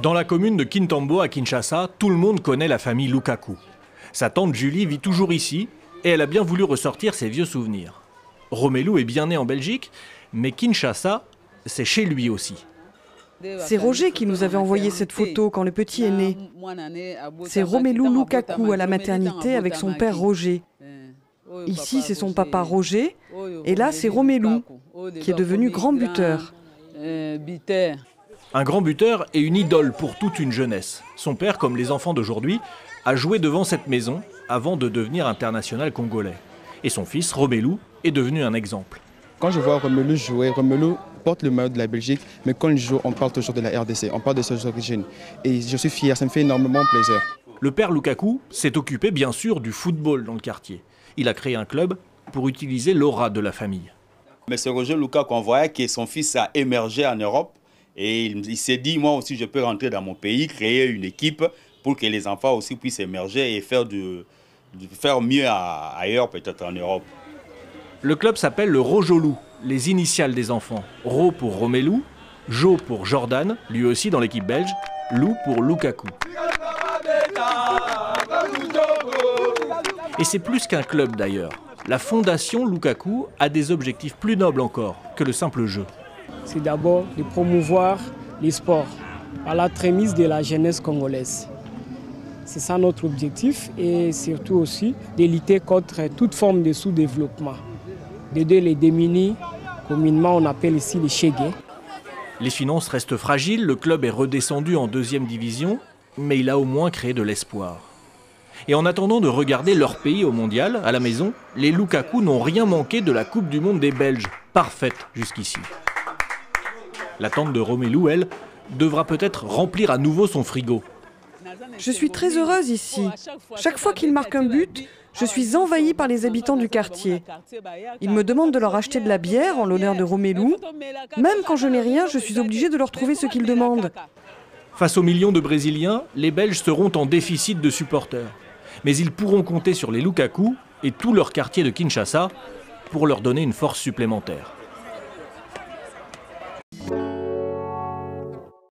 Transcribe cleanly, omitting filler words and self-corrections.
Dans la commune de Kintambo à Kinshasa, tout le monde connaît la famille Lukaku. Sa tante Julie vit toujours ici et elle a bien voulu ressortir ses vieux souvenirs. Romelu est bien né en Belgique, mais Kinshasa, c'est chez lui aussi. C'est Roger qui nous avait envoyé cette photo quand le petit est né. C'est Romelu Lukaku à la maternité avec son père Roger. Ici, c'est son papa Roger. Et là, c'est Romelu, qui est devenu grand buteur. Un grand buteur et une idole pour toute une jeunesse. Son père, comme les enfants d'aujourd'hui, a joué devant cette maison avant de devenir international congolais. Et son fils, Romelu, est devenu un exemple. Quand je vois Romelu jouer, Romelu porte le maillot de la Belgique, mais quand il joue, on parle toujours de la RDC, on parle de ses origines. Et je suis fier, ça me fait énormément plaisir. Le père Lukaku s'est occupé bien sûr du football dans le quartier. Il a créé un club pour utiliser l'aura de la famille. Mais c'est Roger Lukaku, on voyait que son fils a émergé en Europe et il s'est dit, moi aussi je peux rentrer dans mon pays, créer une équipe pour que les enfants aussi puissent émerger et faire mieux ailleurs, peut-être en Europe. Le club s'appelle le Rojolu, les initiales des enfants. Ro pour Romelu, Jo pour Jordan, lui aussi dans l'équipe belge, Lou pour Lukaku. Et c'est plus qu'un club d'ailleurs. La fondation Lukaku a des objectifs plus nobles encore que le simple jeu. C'est d'abord de promouvoir les sports à la trémise de la jeunesse congolaise. C'est ça notre objectif et surtout aussi de lutter contre toute forme de sous-développement. D'aider les démunis, communément on appelle ici les chégués. Les finances restent fragiles, le club est redescendu en 2e division, mais il a au moins créé de l'espoir. Et en attendant de regarder leur pays au mondial, à la maison, les Lukaku n'ont rien manqué de la Coupe du Monde des Belges, parfaite jusqu'ici. La tante de Romelu, elle, devra peut-être remplir à nouveau son frigo. Je suis très heureuse ici. Chaque fois qu'il marque un but, je suis envahie par les habitants du quartier. Ils me demandent de leur acheter de la bière en l'honneur de Romelu. Même quand je n'ai rien, je suis obligée de leur trouver ce qu'ils demandent. Face aux millions de Brésiliens, les Belges seront en déficit de supporters. Mais ils pourront compter sur les Lukaku et tout leur quartier de Kinshasa pour leur donner une force supplémentaire.